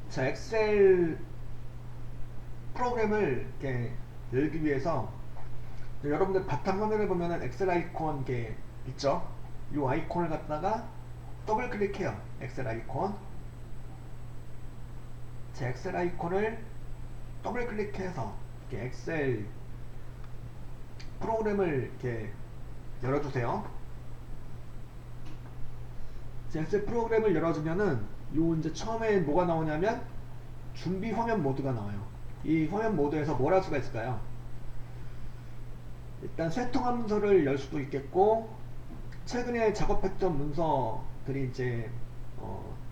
자, 엑셀 프로그램을 이렇게 열기 위해서 여러분들 바탕화면에 보면은 엑셀 아이콘 게 있죠? 이 아이콘을 갖다가 더블 클릭해요. 엑셀 아이콘. 자, 엑셀 아이콘을 더블 클릭해서 이렇게 엑셀 프로그램을 이렇게 열어주세요. 자, 엑셀 프로그램을 열어주면은 요 이제 처음에 뭐가 나오냐면 준비 화면 모드가 나와요. 이 화면 모드에서 뭘 할 수가 있을까요? 일단 쇠통합 문서를 열 수도 있겠고, 최근에 작업했던 문서들이 이제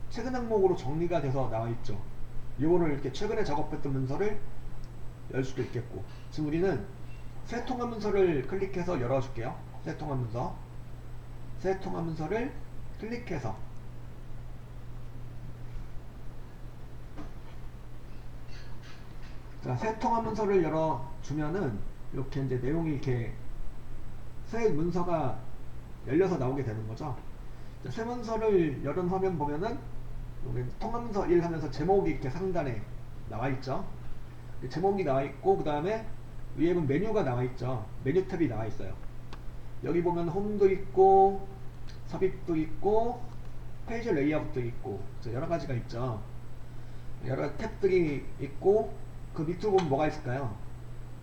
최근 항목으로 정리가 돼서 나와 있죠. 요거를 이렇게 최근에 작업했던 문서를 열 수도 있겠고, 지금 우리는 쇠통합 문서를 클릭해서 열어줄게요. 쇠통합 문서, 쇠통합 문서를 클릭해서 자, 쇠통합 문서를 열어주면은 이렇게 이제 내용이 이렇게 새 문서가 열려서 나오게 되는 거죠. 자, 새 문서를 열은 화면 보면은 여기 통합문서 1 하면서 제목이 이렇게 상단에 나와 있죠. 제목이 나와 있고, 그 다음에 위에 보면 메뉴가 나와 있죠. 메뉴 탭이 나와 있어요. 여기 보면 홈도 있고, 삽입도 있고, 페이지 레이아웃도 있고, 여러 가지가 있죠. 여러 탭들이 있고, 그 밑으로 보면 뭐가 있을까요?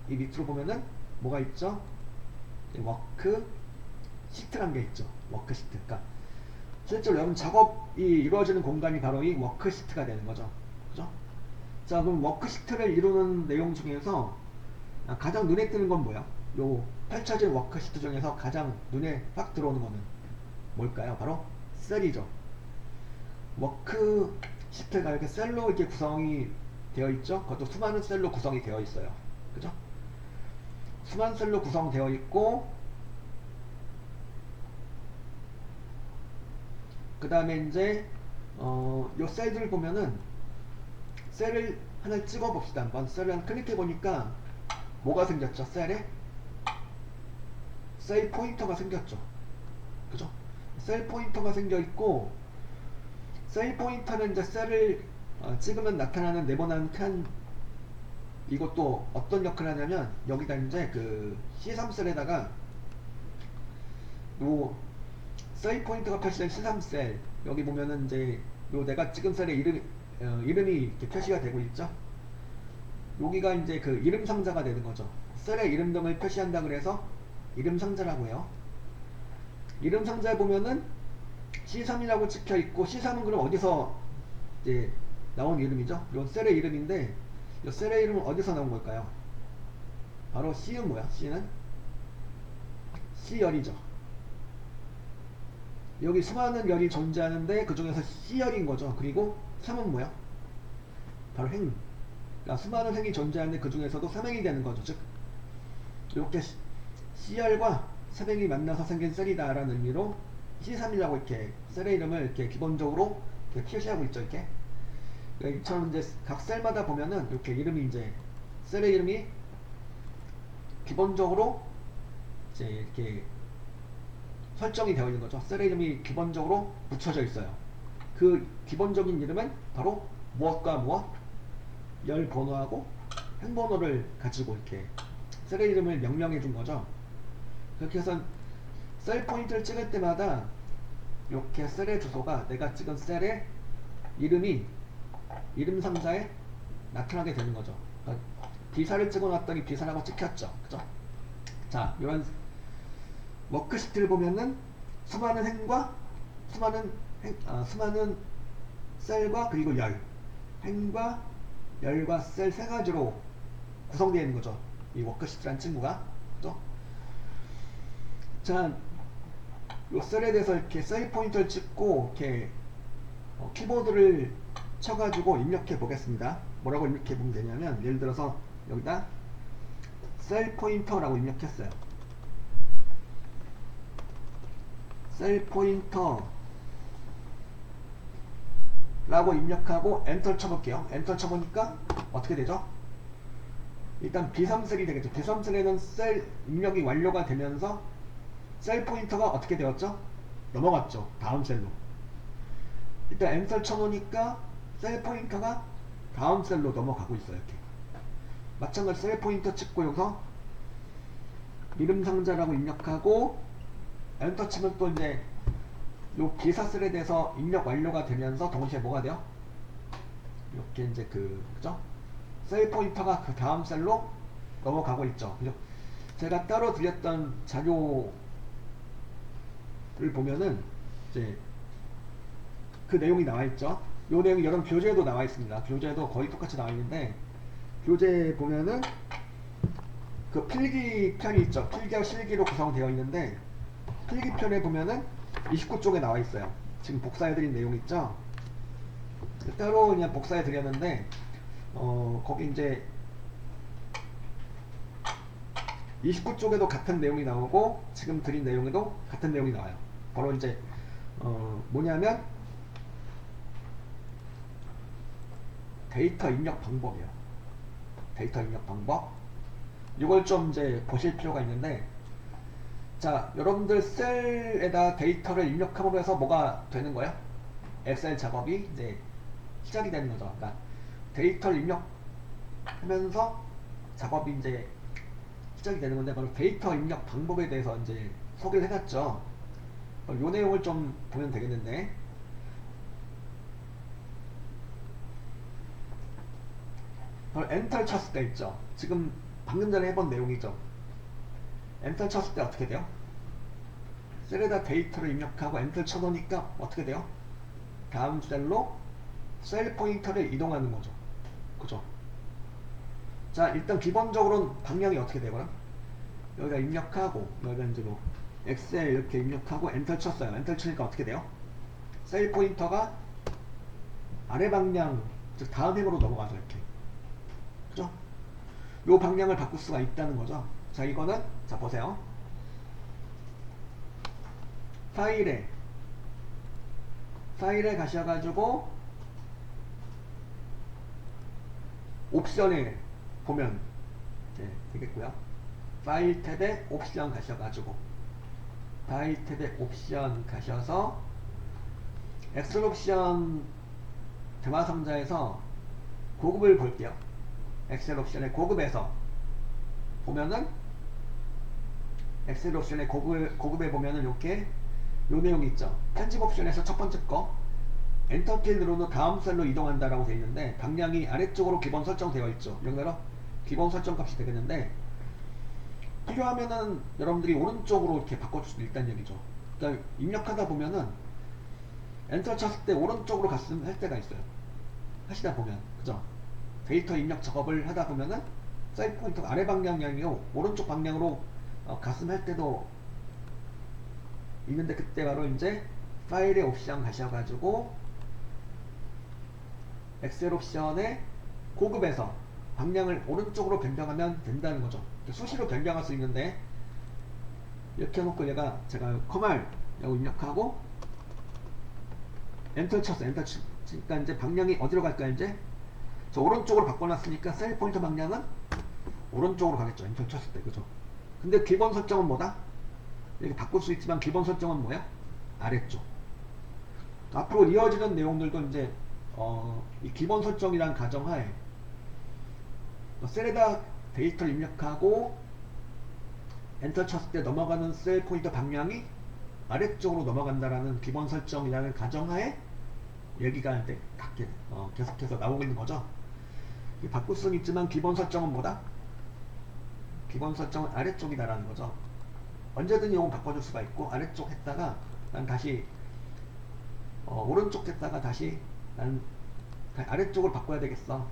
이 밑으로 보면은 뭐가 있죠? 워크 시트라는 게 있죠. 워크 시트. 그러니까 실제로 여러분 작업이 이루어지는 공간이 바로 이 워크시트가 되는 거죠. 그죠? 자, 그럼 워크시트를 이루는 내용 중에서 가장 눈에 띄는 건 뭐야? 요 펼쳐진 워크시트 중에서 가장 눈에 확 들어오는 거는 뭘까요? 바로 셀이죠. 워크시트가 이렇게 셀로 이렇게 구성이 되어 있죠. 그것도 수많은 셀로 구성이 되어 있어요. 그죠? 수많은 셀로 구성되어 있고, 그 다음에 이제 요 셀들 보면은 셀을 하나 찍어 봅시다. 한번 셀을 하나 클릭해 보니까 뭐가 생겼죠? 셀에 셀 포인터가 생겼죠. 그죠? 셀 포인터가 생겨 있고, 셀 포인터는 이제 셀을 찍으면 나타나는 네모난 칸, 이것도 어떤 역할을 하냐면 여기다 이제 그 C3셀에다가 요 셀 포인터가 표시된 C3셀, 여기 보면은 이제 요 내가 찍은 셀의 이름이 이렇게 표시가 되고 있죠. 여기가 이제 그 이름 상자가 되는 거죠. 셀의 이름 등을 표시한다 그래서 이름 상자라고 해요. 이름 상자에 보면은 C3이라고 찍혀 있고, C3은 그럼 어디서 이제 나온 이름이죠? 이건 셀의 이름인데, 이 셀의 이름은 어디서 나온 걸까요? 바로 C는 뭐야? C는 C열이죠. 여기 수많은 열이 존재하는데 그 중에서 C열인 거죠. 그리고 3은 뭐야? 바로 행. 그러니까 수많은 행이 존재하는데 그 중에서도 3행이 되는 거죠. 즉 이렇게 C열과 3행이 만나서 생긴 셀이다라는 의미로 C3이라고 이렇게 셀의 이름을 이렇게 기본적으로 이렇게 표시하고 있죠. 이렇게. 그러니까 이처럼 이제 각 셀마다 보면은 이렇게 이름이 이제 셀의 이름이 기본적으로 이제 이렇게 설정이 되어 있는 거죠. 셀의 이름이 기본적으로 붙여져 있어요. 그 기본적인 이름은 바로 무엇과 무엇, 열 번호하고 행 번호를 가지고 이렇게 셀의 이름을 명명해 준 거죠. 그렇게 해서 셀 포인트를 찍을 때마다 이렇게 셀의 주소가 내가 찍은 셀의 이름이 이름 상자에 나타나게 되는 거죠. 그러니까 비사를 찍어 놨더니 비사라고 찍혔죠. 그죠? 자, 이런 워크시트를 보면은 수많은 행과 수많은 셀과 그리고 열, 행과 열과 셀 세 가지로 구성되어 있는 거죠. 이 워크시트란 친구가. 그죠? 자, 요 셀에 대해서 이렇게 셀 포인터를 찍고 이렇게 키보드를 쳐가지고 입력해 보겠습니다. 뭐라고 입력해 보면 되냐면, 예를 들어서 여기다 셀 포인터라고 입력했어요. 셀 포인터 라고 입력하고 엔터를 쳐볼게요. 엔터 쳐보니까 어떻게 되죠? 일단 B3셀이 되겠죠. B3셀에는 셀 입력이 완료가 되면서 셀 포인터가 어떻게 되었죠? 넘어갔죠. 다음 셀로. 일단 엔터 쳐놓으니까 셀 포인터가 다음 셀로 넘어가고 있어요. 이렇게 마찬가지 셀 포인터 찍고 여기서 이름 상자라고 입력하고 엔터 치면 또 이제 요 기사 셀에 대해서 입력 완료가 되면서 동시에 뭐가 돼요? 이렇게 이제 그죠? 셀 포인터가 그 다음 셀로 넘어가고 있죠. 그죠? 제가 따로 드렸던 자료를 보면은 이제 그 내용이 나와 있죠. 요 내용이 여러분 교재에도 나와 있습니다. 교재에도 거의 똑같이 나와 있는데 교재에 보면은 그 필기편이 있죠. 필기와 실기로 구성되어 있는데 필기편에 보면은 29쪽에 나와 있어요. 지금 복사해드린 내용 있죠. 따로 그냥 복사해드렸는데 거기 이제 29쪽에도 같은 내용이 나오고 지금 드린 내용에도 같은 내용이 나와요. 바로 이제 뭐냐면 데이터 입력 방법이에요. 데이터 입력 방법. 이걸 좀 이제 보실 필요가 있는데, 자, 여러분들 셀에다 데이터를 입력함으로 해서 뭐가 되는 거예요? 엑셀 작업이 이제 시작이 되는 거죠. 그러니까 데이터를 입력하면서 작업이 이제 시작이 되는 건데, 바로 데이터 입력 방법에 대해서 이제 소개를 해놨죠. 이 내용을 좀 보면 되겠는데, 바로 엔터를 쳤을 때 있죠. 지금 방금 전에 해본 내용이죠. 엔터 쳤을 때 어떻게 돼요? 셀에다 데이터를 입력하고 엔터 쳐놓으니까 어떻게 돼요? 다음 셀로 셀 포인터를 이동하는 거죠. 그죠? 자, 일단 기본적으로는 방향이 어떻게 되고요? 여기다 입력하고, 여기다 이제 뭐 엑셀 이렇게 입력하고 엔터 쳤어요. 엔터 치니까 어떻게 돼요? 셀 포인터가 아래 방향, 즉 다음 행으로 넘어가죠. 이렇게. 그죠? 요 방향을 바꿀 수가 있다는 거죠. 자, 이거는, 자, 보세요. 파일에 가셔가지고 옵션에 보면 되겠고요. 파일 탭에 옵션 가셔가지고 파일 탭에 옵션 가셔서 엑셀 옵션 대화 상자에서 고급을 볼게요. 엑셀 옵션의 고급에서 보면은 엑셀 옵션의 고급에 보면은 이렇게 요 내용이 있죠. 편집 옵션에서 첫 번째 거 엔터 키 누르면 다음 셀로 이동한다라고 되어 있는데 방향이 아래쪽으로 기본 설정되어 있죠. 여기로 기본 설정 값이 되겠는데 필요하면은 여러분들이 오른쪽으로 이렇게 바꿔줄 수도 있다는 얘기죠. 그러니까 입력하다 보면은 엔터 쳤을 때 오른쪽으로 갔으면 할 때가 있어요. 하시다 보면 그죠? 데이터 입력 작업을 하다 보면은 셀 포인터가 아래 방향이 아니고 오른쪽 방향으로 갔으면 할 때도 있는데 그때 바로 이제 파일의 옵션 가셔가지고 엑셀 옵션의 고급에서 방향을 오른쪽으로 변경하면 된다는 거죠. 수시로 변경할 수 있는데 이렇게 해놓고 제가 커말 라고 입력하고 엔터 쳤어. 엔터 치니까 이제 방향이 어디로 갈까? 이제 저 오른쪽으로 바꿔놨으니까 셀 포인터 방향은 오른쪽으로 가겠죠. 엔터 쳤을 때. 그죠? 근데 기본 설정은 뭐다? 이렇게 바꿀 수 있지만 기본 설정은 뭐야? 아래쪽. 앞으로 이어지는 내용들도 이제 이 기본 설정이란 가정하에 셀에다 데이터를 입력하고 엔터 쳤을 때 넘어가는 셀 포인터 방향이 아래쪽으로 넘어간다라는 기본 설정이라는 가정하에 얘기가 이제 계속해서 나오고 있는 거죠. 바꿀 수는 있지만 기본 설정은 뭐다? 기본 설정은 아래쪽이다라는 거죠. 언제든 이건 바꿔줄 수가 있고 아래쪽 했다가 난 다시 오른쪽 했다가 다시 난 아래쪽으로 바꿔야 되겠어.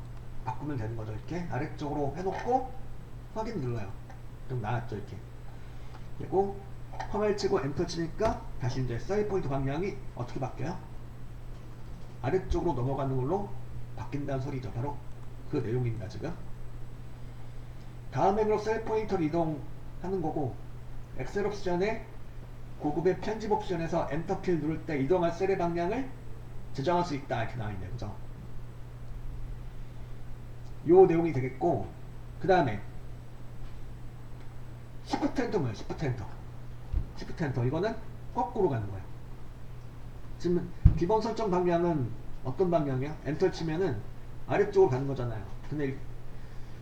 바꾸면 되는 거죠. 이렇게 아래쪽으로 해놓고 확인 눌러요. 그럼 나왔죠. 이렇게. 그리고 커맨드 치고 엔터 치니까 다시 이제 셀 포인트 방향이 어떻게 바뀌어요? 아래쪽으로 넘어가는 걸로 바뀐다는 소리죠. 바로 그 내용입니다. 지금 다음 행으로 셀 포인터를 이동하는 거고 엑셀 옵션에 고급의 편집 옵션에서 엔터 키를 누를 때 이동할 셀의 방향을 조정할 수 있다 이렇게 나와있네요. 그죠? 요 내용이 되겠고 그 다음에 Shift 엔터 뭐예요? Shift 엔터 이거는 거꾸로 가는 거예요. 지금 기본 설정 방향은 어떤 방향이야? 엔터 치면은 아래쪽으로 가는 거잖아요. 근데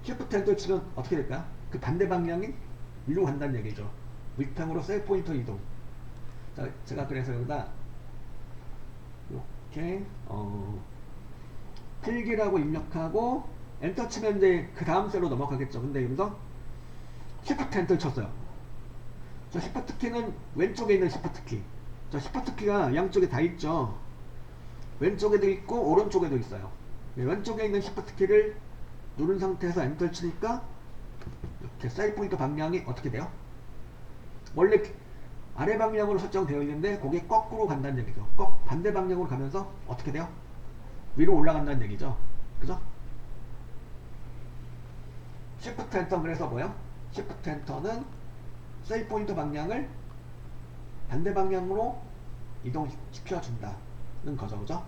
Shift 엔터 치면 어떻게 될까요? 그 반대 방향이 위로 간다는 얘기죠. 윗탕으로 셀 포인터 이동. 자, 제가 그래서 여기다 이렇게 필기라고 입력하고 엔터 치면 이제 그 다음 셀로 넘어가겠죠. 근데 여기서 Shift 엔터 쳤어요. 저 Shift 키는 왼쪽에 있는 Shift 키. 저 Shift 키가 양쪽에 다 있죠. 왼쪽에도 있고 오른쪽에도 있어요. 왼쪽에 있는 Shift 키를 누른 상태에서 엔터를 치니까 이렇게 셀 포인터 방향이 어떻게 돼요? 원래 아래 방향으로 설정되어 있는데 그게 거꾸로 간다는 얘기죠. 반대 방향으로 가면서 어떻게 돼요? 위로 올라간다는 얘기죠. 그죠? Shift 엔터 그래서 뭐요? Shift 엔터는 셀 포인터 방향을 반대 방향으로 이동시켜 준다는 거죠. 그죠?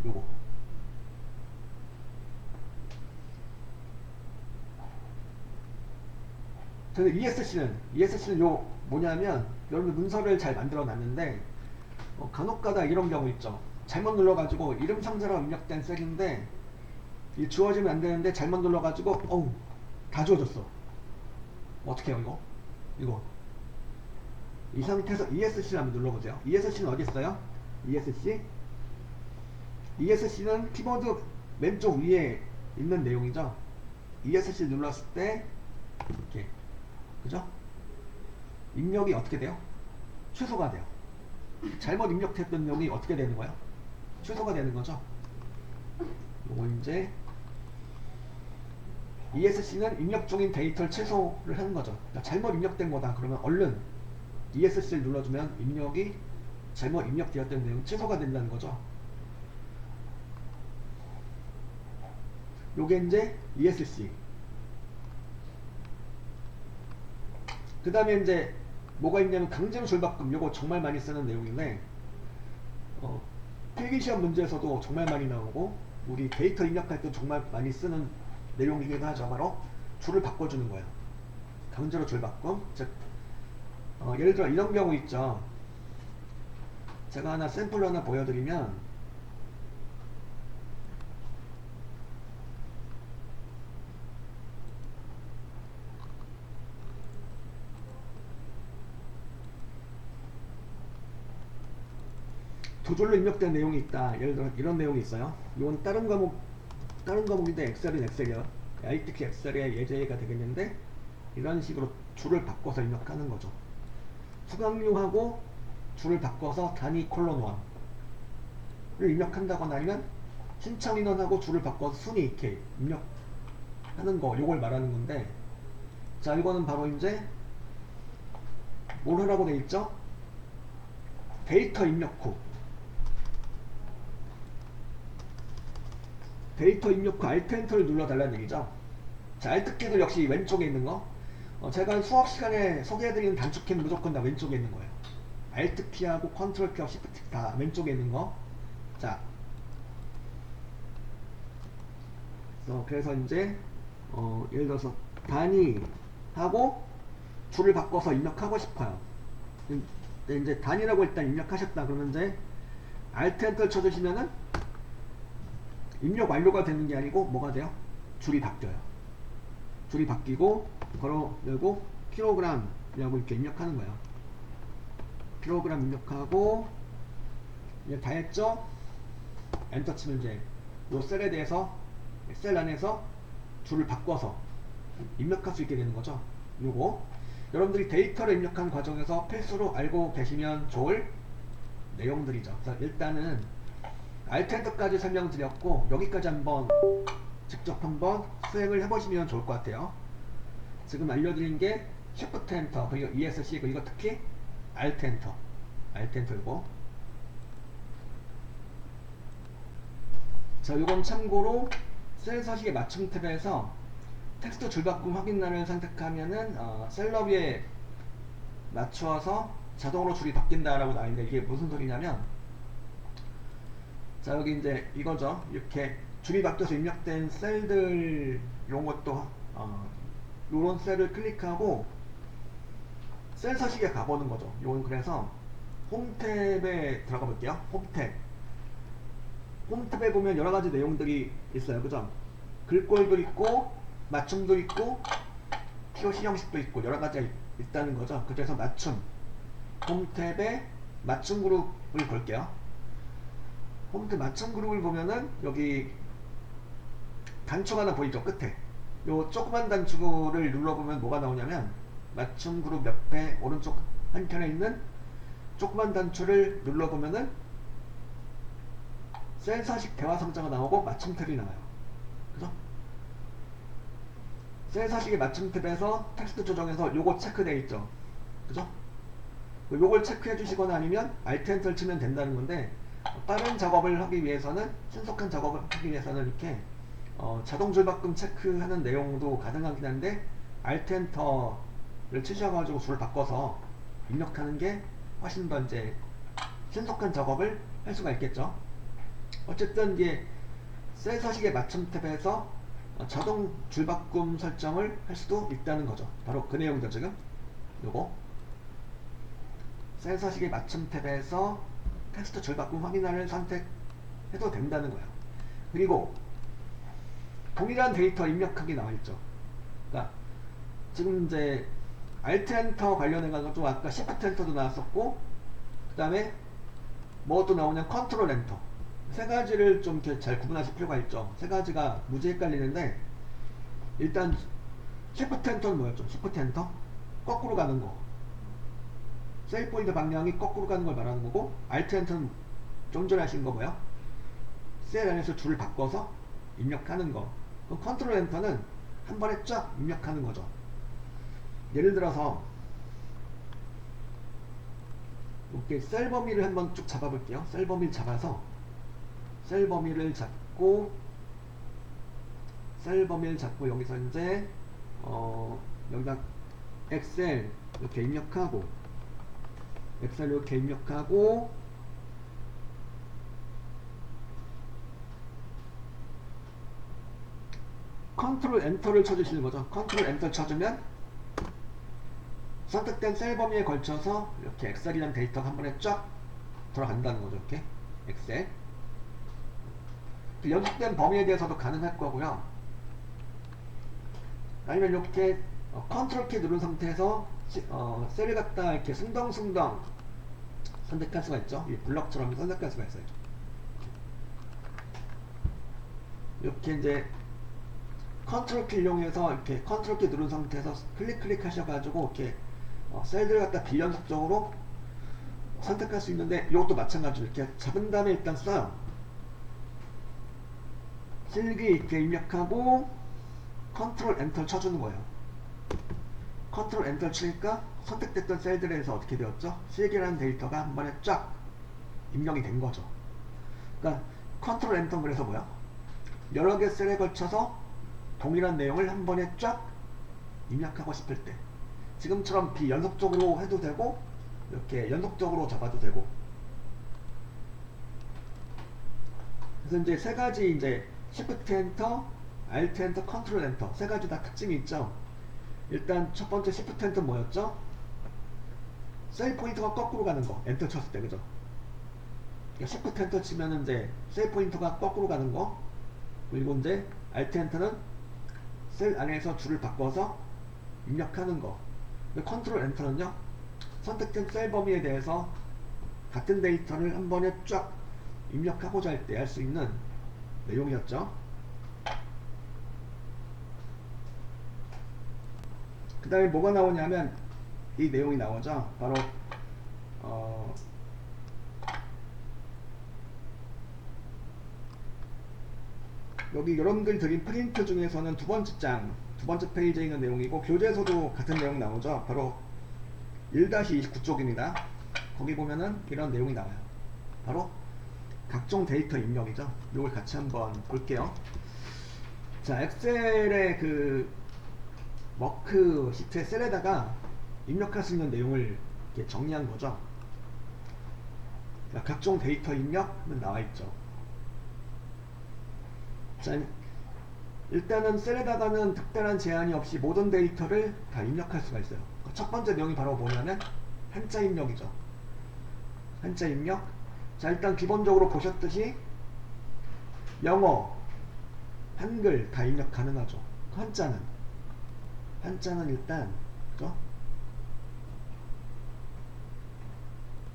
요거. 저는 ESC는 요 뭐냐면 여러분 문서를 잘 만들어 놨는데 간혹가다 이런 경우 있죠. 잘못 눌러가지고 이름 상자로 입력된 셀인데 이 주어지면 안 되는데 잘못 눌러가지고 어우 다 주어졌어. 어떻게 해요 이거 이 상태에서 ESC를 한번 눌러보세요. ESC는 어디 있어요? ESC는 키보드 왼쪽 위에 있는 내용이죠. ESC 눌렀을 때 이렇게 그죠? 입력이 어떻게 돼요? 취소가 돼요. 잘못 입력했던 내용이 어떻게 되는 거예요? 취소가 되는 거죠. 요거 이제 ESC는 입력 중인 데이터를 취소를 하는 거죠. 그러니까 잘못 입력된 거다. 그러면 얼른 ESC를 눌러주면 입력이 잘못 입력되었던 내용 취소가 된다는 거죠. 요게 이제 ESC. 그 다음에 이제 뭐가 있냐면 강제로 줄바꿈. 요거 정말 많이 쓰는 내용인데 필기시험 문제에서도 정말 많이 나오고 우리 데이터 입력할 때 정말 많이 쓰는 내용이기도 하죠. 바로 줄을 바꿔주는 거예요. 강제로 줄바꿈. 즉 예를 들어 이런 경우 있죠. 제가 하나 샘플로 하나 보여드리면 두 줄로 입력된 내용이 있다. 예를 들어 이런 내용이 있어요. 이건 다른 과목인데 엑셀은 엑셀이요. 특히 엑셀의 예제가 되겠는데 이런 식으로 줄을 바꿔서 입력하는 거죠. 수강료하고 줄을 바꿔서 단위 콜론 1을 입력한다거나 아니면 신청 인원하고 줄을 바꿔서 순위 이렇게 입력하는 거, 요걸 말하는 건데, 자 이거는 바로 이제 뭘 하라고 돼 있죠? 데이터 입력 후 Alt 엔터를 눌러달라는 얘기죠. 자, Alt 키도 역시 왼쪽에 있는 거. 제가 수업 시간에 소개해드리는 단축키는 무조건 다 왼쪽에 있는 거예요. Alt 키하고 컨트롤 키하고 Shift 키 다 왼쪽에 있는 거. 자, 그래서 이제 예를 들어서 단위하고 줄을 바꿔서 입력하고 싶어요. 근데 이제 단위라고 일단 입력하셨다 그러면 이제 Alt 엔터를 쳐주시면은 입력 완료가 되는 게 아니고 뭐가 돼요? 줄이 바뀌어요. 줄이 바뀌고 바로 열고 킬로그램이라고 이렇게 입력하는 거예요. 킬로그램 입력하고 이제 다 했죠? 엔터 치면 이제 요 셀에 대해서 셀 안에서 줄을 바꿔서 입력할 수 있게 되는 거죠. 요거 여러분들이 데이터를 입력하는 과정에서 필수로 알고 계시면 좋을 내용들이죠. 자, 일단은 Alt 엔터까지 설명드렸고 여기까지 한번 직접 한번 수행을 해보시면 좋을 것 같아요. 지금 알려드린 게 Shift 엔터 그리고 ESC 그리고 특히 Alt 엔터이고, 자 요건 참고로 셀 서식의 맞춤 탭에서 텍스트 줄바꿈 확인란을 선택하면은 셀 너비에 맞추어서 자동으로 줄이 바뀐다라고 나와있는데 이게 무슨 소리냐면, 자 여기 이제 이거죠. 이렇게 줄이 바뀌어서 입력된 셀들 이런 것도 요런 셀을 클릭하고 셀 서식에 가보는 거죠. 요건 그래서 홈 탭에 들어가 볼게요. 홈 홈 탭에 보면 여러 가지 내용들이 있어요. 그죠? 글꼴도 있고, 맞춤도 있고, POC 형식도 있고, 여러 가지가 있다는 거죠. 그래서 맞춤. 홈 탭에 맞춤 그룹을 걸게요. 홈 탭 맞춤 그룹을 보면은 여기 단추가 하나 보이죠? 끝에. 요 조그만 단추를 눌러보면 뭐가 나오냐면 맞춤 그룹 옆에 오른쪽 한켠에 있는 조그만 단추를 눌러보면은 센서식 대화 상자가 나오고 맞춤 탭이 나와요. 그죠? 센서식의 맞춤 탭에서 텍스트 조정해서 요거 체크되어 있죠. 그죠? 요걸 체크해 주시거나 아니면 Alt Enter를 치면 된다는 건데, 빠른 작업을 하기 위해서는, 신속한 작업을 하기 위해서는 이렇게 자동 줄바꿈 체크하는 내용도 가능하긴 한데 Alt Enter를 치셔가지고 줄을 바꿔서 입력하는 게 훨씬 더 이제 신속한 작업을 할 수가 있겠죠. 어쨌든 이게 셀 서식의 맞춤 탭에서 자동 줄바꿈 설정을 할 수도 있다는 거죠. 바로 그 내용이죠. 지금 요거 셀 서식의 맞춤 탭에서 텍스트 줄바꿈 확인을 선택해도 된다는 거예요. 그리고 동일한 데이터 입력하기 나와있죠. 그러니까 지금 이제 Alt Enter 관련해가지고 아까 Shift Enter도 나왔었고, 그 다음에 뭐 또 나오냐, Control Enter. 세 가지를 좀 이렇게 잘 구분하실 필요가 있죠. 세 가지가 무지 헷갈리는데, 일단 Shift Enter는 뭐였죠? Shift Enter? 거꾸로 가는 거. 셀 포인트 방향이 거꾸로 가는 걸 말하는 거고, Alt Enter는 좀 전에 하신 거 뭐야? 셀 안에서 줄을 바꿔서 입력하는 거. 그럼 컨트롤 엔터는 한 번에 쫙 입력하는 거죠. 예를 들어서 이렇게 셀 범위를 한번 쭉 잡아볼게요. 셀 범위를 잡아서 셀 범위를 잡고 여기서 이제 여기다 엑셀 이렇게 입력하고 컨트롤 엔터를 쳐주시는 거죠. 컨트롤 엔터 쳐주면 선택된 셀 범위에 걸쳐서 이렇게 엑셀이라는 데이터가 한 번에 쫙 들어간다는 거죠. 이렇게 엑셀. 연속된 범위에 대해서도 가능할 거고요. 아니면 이렇게 컨트롤 키 누른 상태에서 셀을 갖다 이렇게 승덩승덩 선택할 수가 있죠. 이 블럭처럼 선택할 수가 있어요. 이렇게 이제 컨트롤 키 이용해서 이렇게 컨트롤 키 누른 상태에서 클릭 하셔가지고 이렇게 셀들 갖다 비연속적으로 선택할 수 있는데, 이것도 마찬가지로 이렇게 잡은 다음에 일단 써요. 실기 이렇게 입력하고 컨트롤 엔터 쳐주는 거예요. 컨트롤 엔터 치니까 선택됐던 셀들에서 어떻게 되었죠? 실기라는 데이터가 한 번에 쫙 입력이 된 거죠. 그러니까 컨트롤 엔터, 그래서 뭐야? 여러 개 셀에 걸쳐서 동일한 내용을 한 번에 쫙 입력하고 싶을 때, 지금처럼 비연속적으로 해도 되고 이렇게 연속적으로 잡아도 되고. 그래서 이제 세 가지, 이제 Shift Enter, Alt Enter, Control Enter 세 가지 다 특징이 있죠. 일단 첫 번째 Shift Enter 뭐였죠? 셀 포인터가 거꾸로 가는 거. 엔터 쳤을 때, 그죠? Shift Enter 치면은 이제 셀 포인터가 거꾸로 가는 거. 그리고 이제 Alt Enter는 셀 안에서 줄을 바꿔서 입력하는 거. 컨트롤 엔터는요, 선택된 셀 범위에 대해서 같은 데이터를 한 번에 쫙 입력하고자 할 때 할 수 있는 내용이었죠. 그 다음에 뭐가 나오냐면 이 내용이 나오죠. 바로 여기 여러분들이 드린 프린트 중에서는 두 번째 페이지에 있는 내용이고, 교재에서도 같은 내용 나오죠. 바로 1-29쪽입니다. 거기 보면은 이런 내용이 나와요. 바로 각종 데이터 입력이죠. 이걸 같이 한번 볼게요. 자, 엑셀의 그 워크시트의 셀에다가 입력할 수 있는 내용을 이렇게 정리한 거죠. 자, 각종 데이터 입력은 나와 있죠. 자, 일단은 셀에다가는 특별한 제한이 없이 모든 데이터를 다 입력할 수가 있어요. 첫 번째 내용이 바로 뭐냐면 한자 입력이죠. 한자 입력. 자, 일단 기본적으로 보셨듯이 영어, 한글 다 입력 가능하죠. 한자는 일단 그죠?